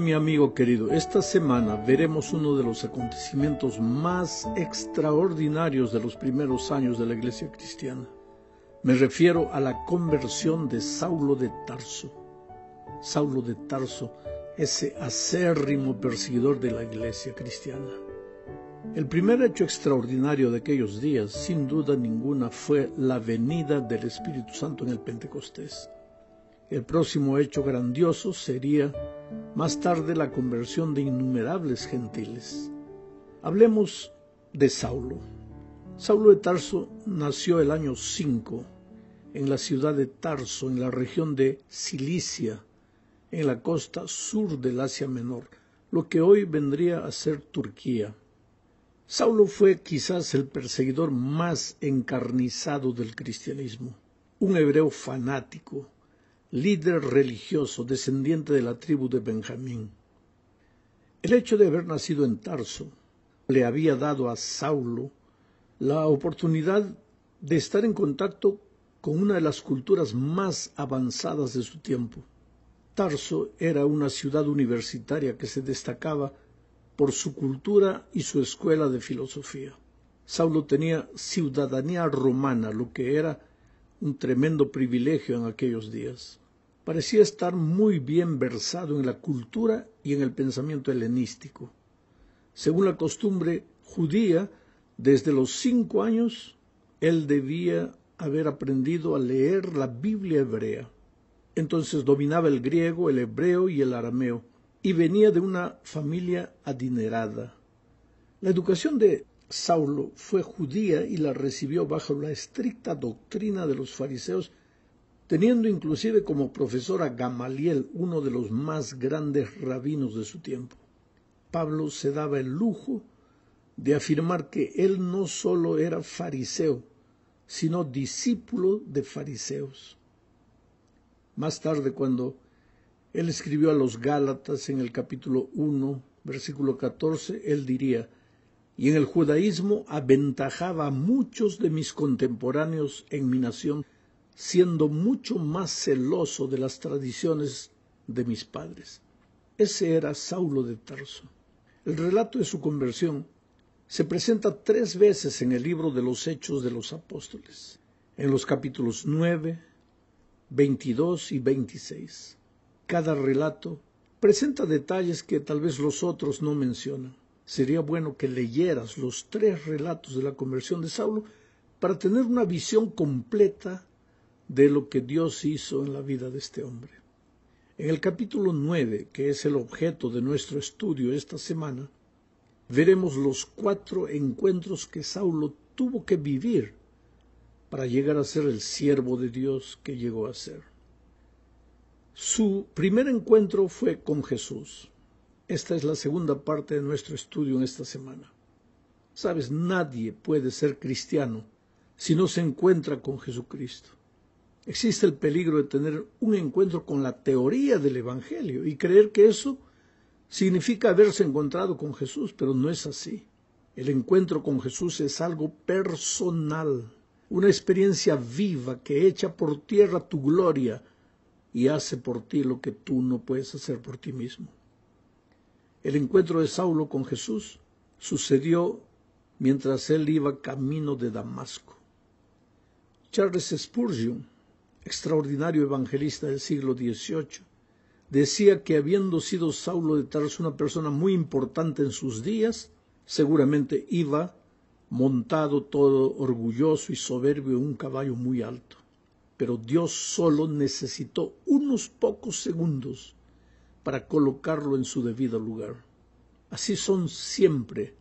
mi amigo querido, esta semana veremos uno de los acontecimientos más extraordinarios de los primeros años de la iglesia cristiana. Me refiero a la conversión de Saulo de Tarso. Saulo de Tarso, ese acérrimo perseguidor de la iglesia cristiana. El primer hecho extraordinario de aquellos días, sin duda ninguna, fue la venida del Espíritu Santo en el Pentecostés. El próximo hecho grandioso sería más tarde la conversión de innumerables gentiles. Hablemos de Saulo. Saulo de Tarso nació el año 5 en la ciudad de Tarso, en la región de Cilicia, en la costa sur del Asia Menor, lo que hoy vendría a ser Turquía. Saulo fue quizás el perseguidor más encarnizado del cristianismo, un hebreo fanático, líder religioso, descendiente de la tribu de Benjamín. El hecho de haber nacido en Tarso le había dado a Saulo la oportunidad de estar en contacto con una de las culturas más avanzadas de su tiempo. Tarso era una ciudad universitaria que se destacaba por su cultura y su escuela de filosofía. Saulo tenía ciudadanía romana, lo que era un tremendo privilegio en aquellos días. Parecía estar muy bien versado en la cultura y en el pensamiento helenístico. Según la costumbre judía, desde los 5 años, él debía haber aprendido a leer la Biblia hebrea. Entonces dominaba el griego, el hebreo y el arameo, y venía de una familia adinerada. La educación de Saulo fue judía y la recibió bajo la estricta doctrina de los fariseos, teniendo inclusive como profesor a Gamaliel, uno de los más grandes rabinos de su tiempo. Pablo se daba el lujo de afirmar que él no solo era fariseo, sino discípulo de fariseos. Más tarde, cuando él escribió a los Gálatas en el capítulo 1, versículo 14, él diría: «Y en el judaísmo aventajaba a muchos de mis contemporáneos en mi nación, siendo mucho más celoso de las tradiciones de mis padres». Ese era Saulo de Tarso. El relato de su conversión se presenta 3 veces en el libro de los Hechos de los Apóstoles, en los capítulos 9, 22 y 26. Cada relato presenta detalles que tal vez los otros no mencionan. Sería bueno que leyeras los 3 relatos de la conversión de Saulo para tener una visión completa de lo que Dios hizo en la vida de este hombre. En el capítulo 9, que es el objeto de nuestro estudio esta semana, veremos los 4 encuentros que Saulo tuvo que vivir para llegar a ser el siervo de Dios que llegó a ser. Su primer encuentro fue con Jesús. Esta es la segunda parte de nuestro estudio en esta semana. Sabes, nadie puede ser cristiano si no se encuentra con Jesucristo. Existe el peligro de tener un encuentro con la teoría del Evangelio y creer que eso significa haberse encontrado con Jesús, pero no es así. El encuentro con Jesús es algo personal, una experiencia viva que echa por tierra tu gloria y hace por ti lo que tú no puedes hacer por ti mismo. El encuentro de Saulo con Jesús sucedió mientras él iba camino de Damasco. Charles Spurgeon, extraordinario evangelista del siglo XVIII, decía que habiendo sido Saulo de Tarso una persona muy importante en sus días, seguramente iba montado todo orgulloso y soberbio en un caballo muy alto. Pero Dios solo necesitó unos pocos segundos para colocarlo en su debido lugar. Así son siempre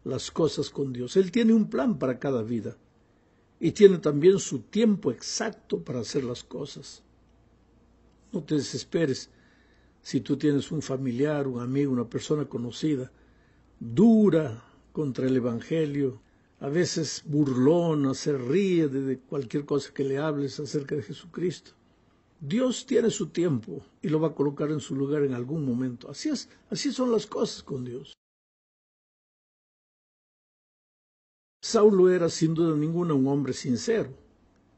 las cosas con Dios. Él tiene un plan para cada vida y tiene también su tiempo exacto para hacer las cosas. No te desesperes si tú tienes un familiar, un amigo, una persona conocida, dura contra el Evangelio, a veces burlona, se ríe de cualquier cosa que le hables acerca de Jesucristo. Dios tiene su tiempo y lo va a colocar en su lugar en algún momento. Así es, así son las cosas con Dios. Saulo era sin duda ninguna un hombre sincero.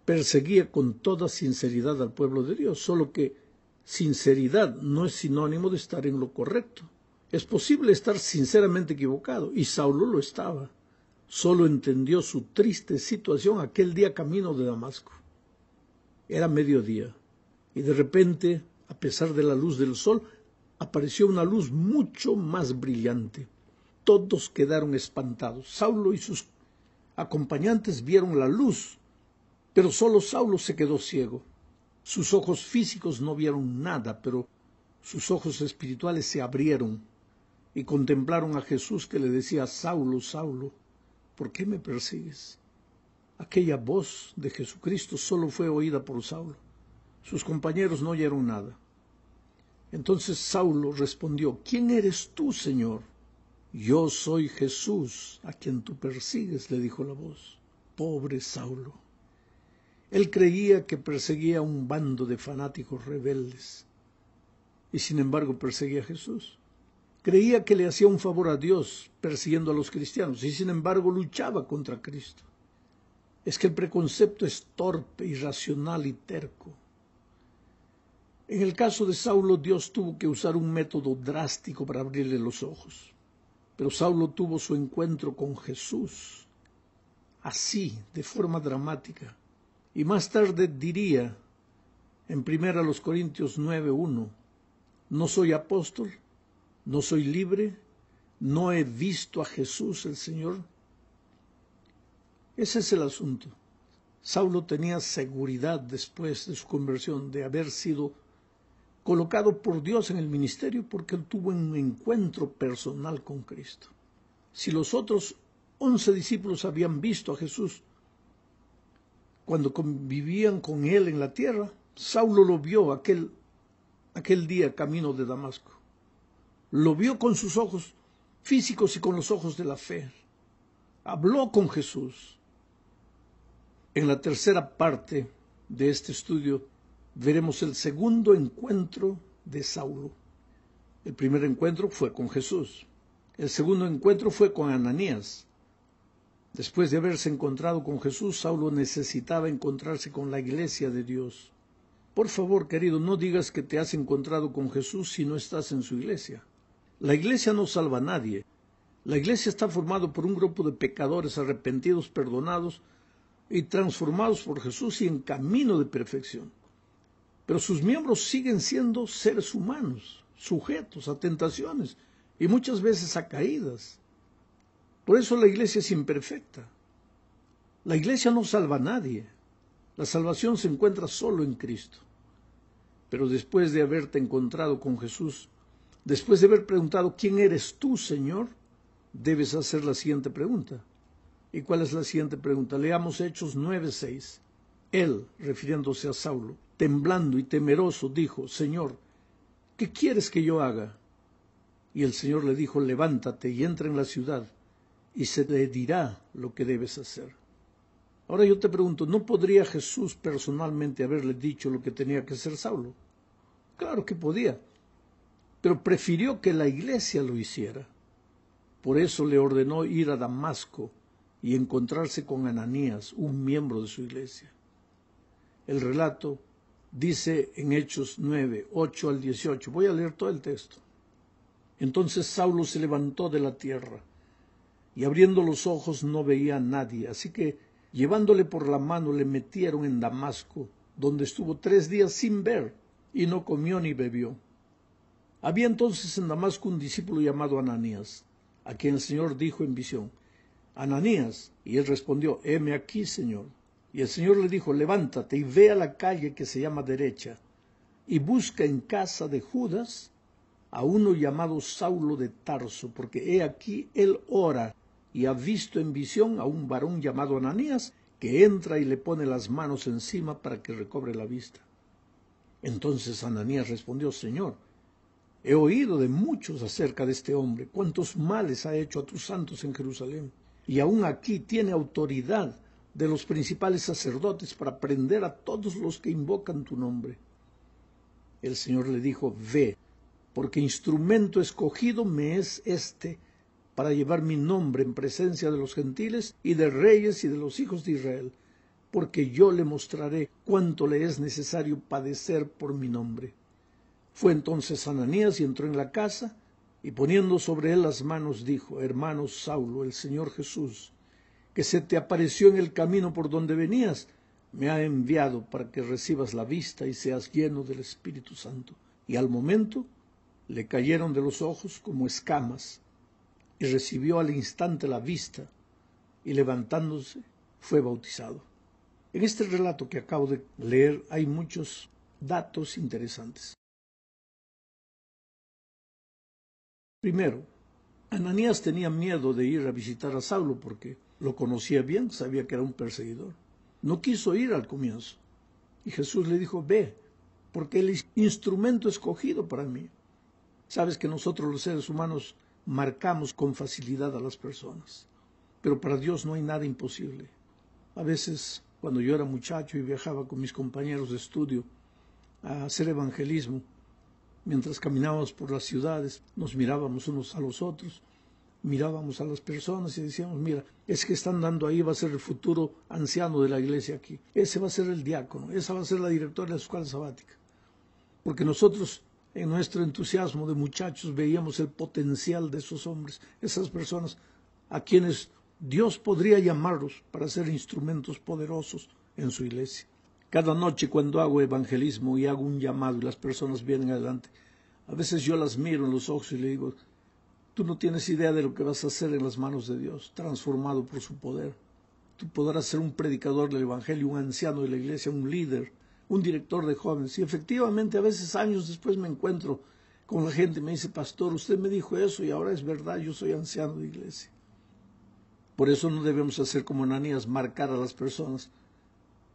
Perseguía con toda sinceridad al pueblo de Dios, solo que Sinceridad no es sinónimo de estar en lo correcto. Es posible estar sinceramente equivocado, y Saulo lo estaba. Solo entendió su triste situación aquel día camino de Damasco. Era mediodía, y de repente, a pesar de la luz del sol, apareció una luz mucho más brillante. Todos quedaron espantados. Saulo y sus acompañantes vieron la luz, pero solo Saulo se quedó ciego. Sus ojos físicos no vieron nada, pero sus ojos espirituales se abrieron y contemplaron a Jesús, que le decía: Saulo, Saulo, ¿por qué me persigues? Aquella voz de Jesucristo solo fue oída por Saulo. Sus compañeros no oyeron nada. Entonces Saulo respondió: ¿Quién eres tú, Señor? Yo soy Jesús, a quien tú persigues, le dijo la voz. Pobre Saulo. Él creía que perseguía a un bando de fanáticos rebeldes, y sin embargo perseguía a Jesús. Creía que le hacía un favor a Dios persiguiendo a los cristianos, y sin embargo luchaba contra Cristo. Es que el preconcepto es torpe, irracional y terco. En el caso de Saulo, Dios tuvo que usar un método drástico para abrirle los ojos. Pero Saulo tuvo su encuentro con Jesús, así, de forma dramática. Y más tarde diría, en 1 Corintios 9:1, no soy apóstol, no soy libre, no he visto a Jesús el Señor. Ese es el asunto. Saulo tenía seguridad después de su conversión de haber sido colocado por Dios en el ministerio, porque él tuvo un encuentro personal con Cristo. Si los otros 11 discípulos habían visto a Jesús cuando convivían con él en la tierra, Saulo lo vio aquel día camino de Damasco. Lo vio con sus ojos físicos y con los ojos de la fe. Habló con Jesús. En la tercera parte de este estudio veremos el segundo encuentro de Saulo. El primer encuentro fue con Jesús. El segundo encuentro fue con Ananías. Después de haberse encontrado con Jesús, Saulo necesitaba encontrarse con la iglesia de Dios. Por favor, querido, no digas que te has encontrado con Jesús si no estás en su iglesia. La iglesia no salva a nadie. La iglesia está formada por un grupo de pecadores arrepentidos, perdonados y transformados por Jesús y en camino de perfección. Pero sus miembros siguen siendo seres humanos, sujetos a tentaciones y muchas veces a caídas. Por eso la iglesia es imperfecta. La iglesia no salva a nadie. La salvación se encuentra solo en Cristo. Pero después de haberte encontrado con Jesús, después de haber preguntado ¿quién eres tú, Señor?, debes hacer la siguiente pregunta. ¿Y cuál es la siguiente pregunta? Leamos Hechos 9:6. Él, refiriéndose a Saulo, temblando y temeroso, dijo: Señor, ¿qué quieres que yo haga? Y el Señor le dijo: levántate y entra en la ciudad, y se te dirá lo que debes hacer. Ahora yo te pregunto, ¿no podría Jesús personalmente haberle dicho lo que tenía que hacer Saulo? Claro que podía, pero prefirió que la iglesia lo hiciera. Por eso le ordenó ir a Damasco y encontrarse con Ananías, un miembro de su iglesia. El relato dice en Hechos 9:8 al 18. Voy a leer todo el texto. Entonces Saulo se levantó de la tierra, y abriendo los ojos no veía a nadie, así que llevándole por la mano le metieron en Damasco, donde estuvo 3 días sin ver, y no comió ni bebió. Había entonces en Damasco un discípulo llamado Ananías, a quien el Señor dijo en visión: Ananías, y él respondió: heme aquí, Señor. Y el Señor le dijo: levántate y ve a la calle que se llama Derecha, y busca en casa de Judas a uno llamado Saulo de Tarso, porque he aquí él ora, y ha visto en visión a un varón llamado Ananías, que entra y le pone las manos encima para que recobre la vista. Entonces Ananías respondió: Señor, he oído de muchos acerca de este hombre, cuántos males ha hecho a tus santos en Jerusalén, y aún aquí tiene autoridad de los principales sacerdotes para prender a todos los que invocan tu nombre. El Señor le dijo: ve, porque instrumento escogido me es este para llevar mi nombre en presencia de los gentiles y de reyes y de los hijos de Israel, porque yo le mostraré cuánto le es necesario padecer por mi nombre. Fue entonces Ananías y entró en la casa, y poniendo sobre él las manos dijo: Hermano Saulo, el Señor Jesús, que se te apareció en el camino por donde venías, me ha enviado para que recibas la vista y seas lleno del Espíritu Santo. Y al momento le cayeron de los ojos como escamas, y recibió al instante la vista, y levantándose fue bautizado. En este relato que acabo de leer hay muchos datos interesantes. Primero, Ananías tenía miedo de ir a visitar a Saulo porque lo conocía bien, sabía que era un perseguidor. No quiso ir al comienzo. Y Jesús le dijo: ve, porque el instrumento escogido para mí. Sabes que nosotros los seres humanos marcamos con facilidad a las personas, pero para Dios no hay nada imposible. A veces, cuando yo era muchacho y viajaba con mis compañeros de estudio a hacer evangelismo, mientras caminábamos por las ciudades, nos mirábamos unos a los otros, mirábamos a las personas y decíamos: mira, es que están dando ahí, va a ser el futuro anciano de la iglesia aquí, ese va a ser el diácono, esa va a ser la directora de la escuela sabática. Porque nosotros, en nuestro entusiasmo de muchachos, veíamos el potencial de esos hombres, esas personas a quienes Dios podría llamarlos para ser instrumentos poderosos en su iglesia. Cada noche cuando hago evangelismo y hago un llamado y las personas vienen adelante, a veces yo las miro en los ojos y le digo: tú no tienes idea de lo que vas a hacer en las manos de Dios, transformado por su poder. Tú podrás ser un predicador del evangelio, un anciano de la iglesia, un líder, un director de jóvenes. Y efectivamente a veces años después me encuentro con la gente y me dice: pastor, usted me dijo eso y ahora es verdad, yo soy anciano de iglesia. Por eso no debemos hacer como Ananías, marcar a las personas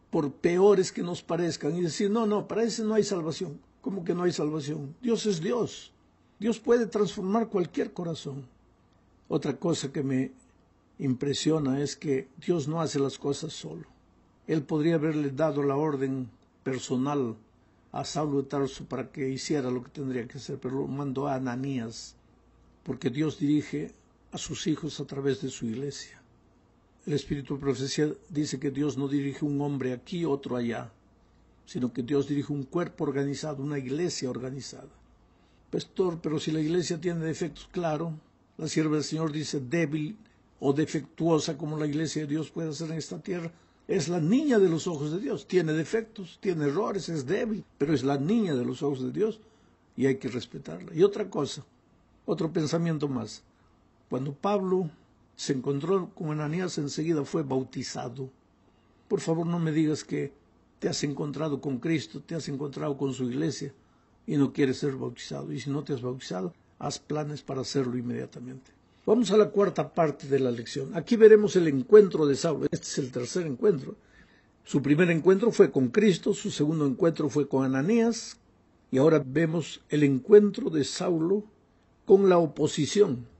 por peores que nos parezcan y decir: no, para ese no hay salvación. ¿Cómo que no hay salvación? Dios es Dios. Dios puede transformar cualquier corazón. Otra cosa que me impresiona es que Dios no hace las cosas solo. Él podría haberle dado la orden personal a Saulo de Tarso para que hiciera lo que tendría que hacer, pero lo mandó a Ananías, porque Dios dirige a sus hijos a través de su iglesia. El Espíritu de Profecía dice que Dios no dirige un hombre aquí, otro allá, sino que Dios dirige un cuerpo organizado, una iglesia organizada. Pastor, pero si la iglesia tiene defectos, claro, la sierva del Señor dice: débil o defectuosa como la iglesia de Dios puede ser en esta tierra, es la niña de los ojos de Dios. Tiene defectos, tiene errores, es débil, pero es la niña de los ojos de Dios y hay que respetarla. Y otra cosa, otro pensamiento más. Cuando Pablo se encontró con Ananías, enseguida fue bautizado. Por favor, no me digas que te has encontrado con Cristo, te has encontrado con su iglesia y no quieres ser bautizado. Y si no te has bautizado, haz planes para hacerlo inmediatamente. Vamos a la cuarta parte de la lección. Aquí veremos el encuentro de Saulo. Este es el tercer encuentro. Su primer encuentro fue con Cristo, su segundo encuentro fue con Ananías, y ahora vemos el encuentro de Saulo con la oposición.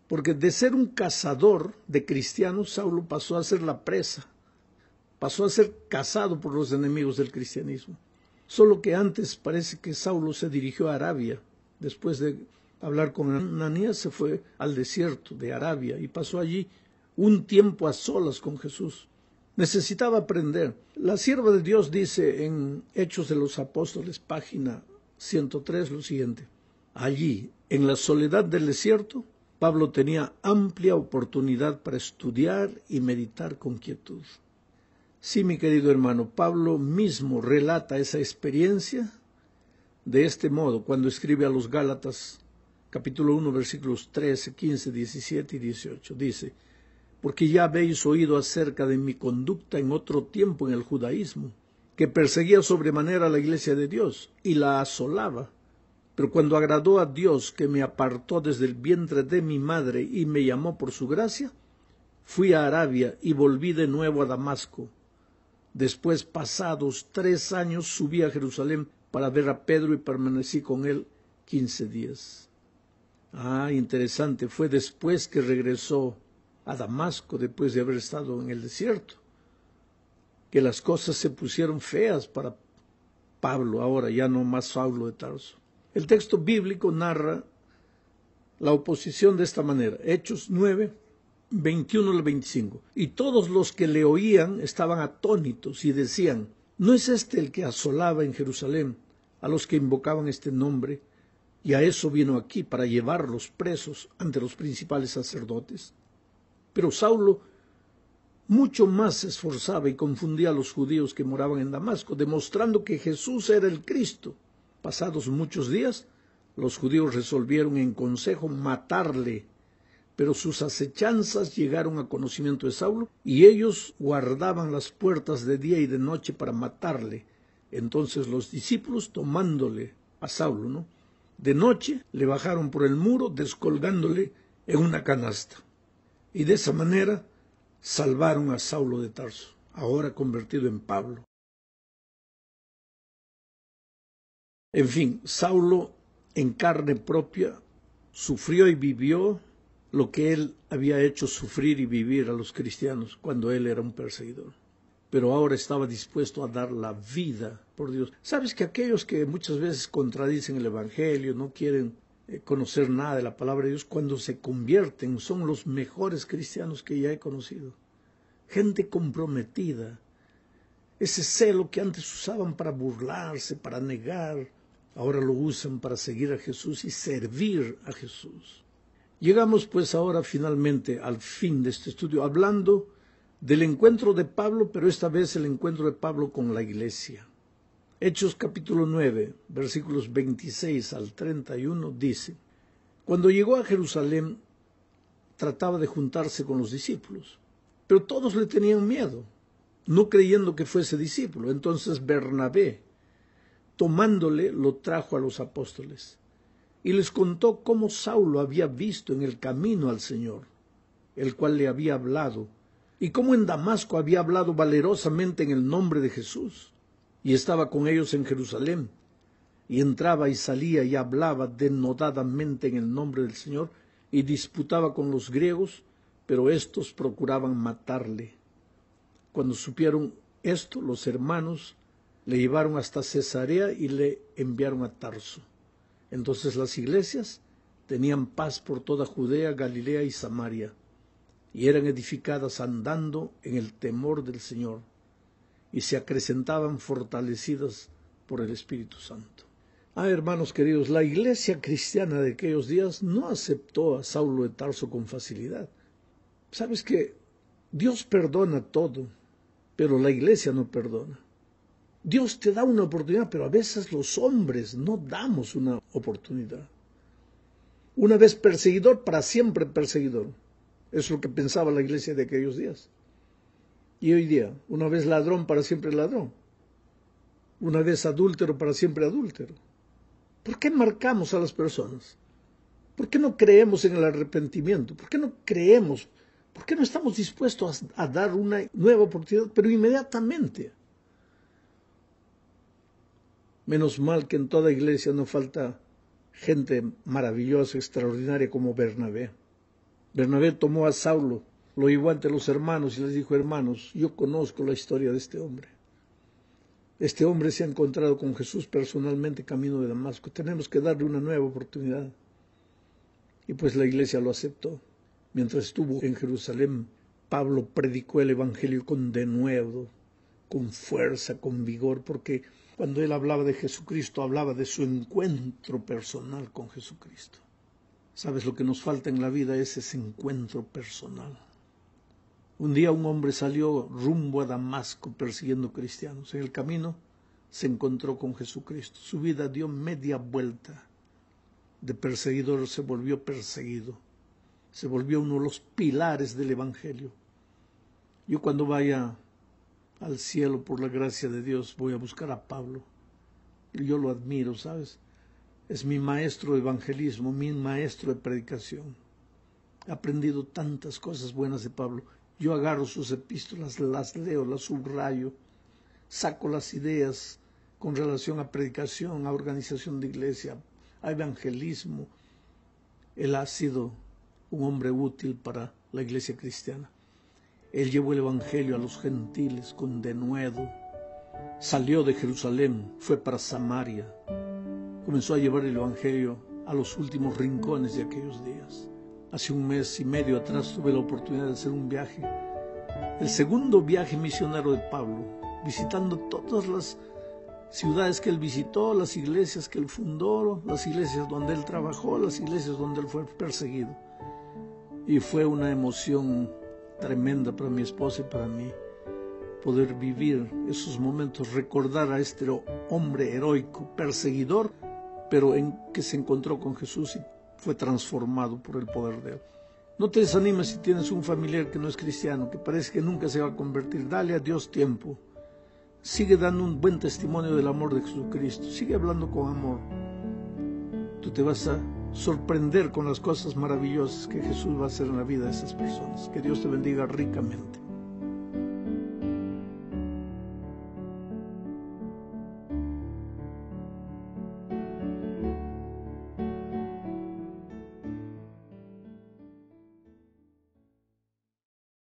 Porque de ser un cazador de cristianos, Saulo pasó a ser la presa, pasó a ser cazado por los enemigos del cristianismo. Solo que antes parece que Saulo se dirigió a Arabia. Después de hablar con Ananías, se fue al desierto de Arabia y pasó allí un tiempo a solas con Jesús. Necesitaba aprender. La sierva de Dios dice en Hechos de los Apóstoles, página 103, lo siguiente: allí, en la soledad del desierto, Pablo tenía amplia oportunidad para estudiar y meditar con quietud. Sí, mi querido hermano, Pablo mismo relata esa experiencia de este modo cuando escribe a los Gálatas, capítulo 1, versículos 13, 15, 17 y 18. Dice: porque ya habéis oído acerca de mi conducta en otro tiempo en el judaísmo, que perseguía sobremanera la iglesia de Dios y la asolaba. Pero cuando agradó a Dios, que me apartó desde el vientre de mi madre y me llamó por su gracia, fui a Arabia y volví de nuevo a Damasco. Después, pasados 3 años, subí a Jerusalén para ver a Pedro y permanecí con él 15 días. Interesante, fue después que regresó a Damasco, después de haber estado en el desierto, que las cosas se pusieron feas para Pablo, ahora ya no más Saulo de Tarso. El texto bíblico narra la oposición de esta manera. Hechos 9, 21 al 25. Y todos los que le oían estaban atónitos y decían: ¿no es este el que asolaba en Jerusalén a los que invocaban este nombre, y a eso vino aquí, para llevarlos presos ante los principales sacerdotes. Pero Saulo mucho más se esforzaba y confundía a los judíos que moraban en Damasco, demostrando que Jesús era el Cristo. Pasados muchos días, los judíos resolvieron en consejo matarle, pero sus acechanzas llegaron a conocimiento de Saulo, y ellos guardaban las puertas de día y de noche para matarle. Entonces los discípulos, tomándole a Saulo, de noche le bajaron por el muro, descolgándole en una canasta. Y de esa manera salvaron a Saulo de Tarso, ahora convertido en Pablo. En fin, Saulo en carne propia sufrió y vivió lo que él había hecho sufrir y vivir a los cristianos cuando él era un perseguidor. Pero ahora estaba dispuesto a dar la vida por Dios. ¿Sabes que aquellos que muchas veces contradicen el Evangelio, no quieren conocer nada de la palabra de Dios, cuando se convierten son los mejores cristianos que ya he conocido? Gente comprometida. Ese celo que antes usaban para burlarse, para negar, ahora lo usan para seguir a Jesús y servir a Jesús. Llegamos pues ahora finalmente al fin de este estudio, hablando del encuentro de Pablo, pero esta vez el encuentro de Pablo con la iglesia. Hechos capítulo 9, versículos 26 al 31 dice: Cuando llegó a Jerusalén, trataba de juntarse con los discípulos, pero todos le tenían miedo, no creyendo que fuese discípulo. Entonces Bernabé, tomándole, lo trajo a los apóstoles y les contó cómo Saulo había visto en el camino al Señor, el cual le había hablado, y cómo en Damasco había hablado valerosamente en el nombre de Jesús, y estaba con ellos en Jerusalén, y entraba y salía y hablaba denodadamente en el nombre del Señor, y disputaba con los griegos, pero éstos procuraban matarle. Cuando supieron esto, los hermanos le llevaron hasta Cesarea y le enviaron a Tarso. Entonces las iglesias tenían paz por toda Judea, Galilea y Samaria, y eran edificadas andando en el temor del Señor, y se acrecentaban fortalecidas por el Espíritu Santo. Hermanos queridos, la iglesia cristiana de aquellos días no aceptó a Saulo de Tarso con facilidad. ¿Sabes que Dios perdona todo, pero la iglesia no perdona? Dios te da una oportunidad, pero a veces los hombres no damos una oportunidad. Una vez perseguidor, para siempre perseguidor. Es lo que pensaba la iglesia de aquellos días. Y hoy día, una vez ladrón, para siempre ladrón. Una vez adúltero, para siempre adúltero. ¿Por qué marcamos a las personas? ¿Por qué no creemos en el arrepentimiento? ¿Por qué no creemos? ¿Por qué no estamos dispuestos a dar una nueva oportunidad, pero inmediatamente? Menos mal que en toda iglesia no falta gente maravillosa, extraordinaria como Bernabé. Bernabé tomó a Saulo, lo llevó ante los hermanos y les dijo: hermanos, yo conozco la historia de este hombre. Este hombre se ha encontrado con Jesús personalmente camino de Damasco. Tenemos que darle una nueva oportunidad. Y pues la iglesia lo aceptó. Mientras estuvo en Jerusalén, Pablo predicó el evangelio con denuedo, con fuerza, con vigor, porque cuando él hablaba de Jesucristo, hablaba de su encuentro personal con Jesucristo. ¿Sabes lo que nos falta en la vida? Es ese encuentro personal. Un día un hombre salió rumbo a Damasco persiguiendo cristianos. En el camino se encontró con Jesucristo. Su vida dio media vuelta. De perseguidor se volvió perseguido. Se volvió uno de los pilares del evangelio. Yo cuando vaya al cielo, por la gracia de Dios, voy a buscar a Pablo. Y yo lo admiro, ¿sabes? Es mi maestro de evangelismo, mi maestro de predicación. He aprendido tantas cosas buenas de Pablo. Yo agarro sus epístolas, las leo, las subrayo, saco las ideas con relación a predicación, a organización de iglesia, a evangelismo. Él ha sido un hombre útil para la iglesia cristiana. Él llevó el evangelio a los gentiles con denuedo. Salió de Jerusalén, fue para Samaria. Comenzó a llevar el evangelio a los últimos rincones de aquellos días. Hace un mes y medio atrás tuve la oportunidad de hacer un viaje, el segundo viaje misionero de Pablo, visitando todas las ciudades que él visitó, las iglesias que él fundó, las iglesias donde él trabajó, las iglesias donde él fue perseguido. Y fue una emoción tremenda para mi esposa y para mí poder vivir esos momentos, recordar a este hombre heroico, perseguidor, pero que se encontró con Jesús y fue transformado por el poder de él. No te desanimes si tienes un familiar que no es cristiano, que parece que nunca se va a convertir. Dale a Dios tiempo. Sigue dando un buen testimonio del amor de Jesucristo. Sigue hablando con amor. Tú te vas a sorprender con las cosas maravillosas que Jesús va a hacer en la vida de esas personas. Que Dios te bendiga ricamente.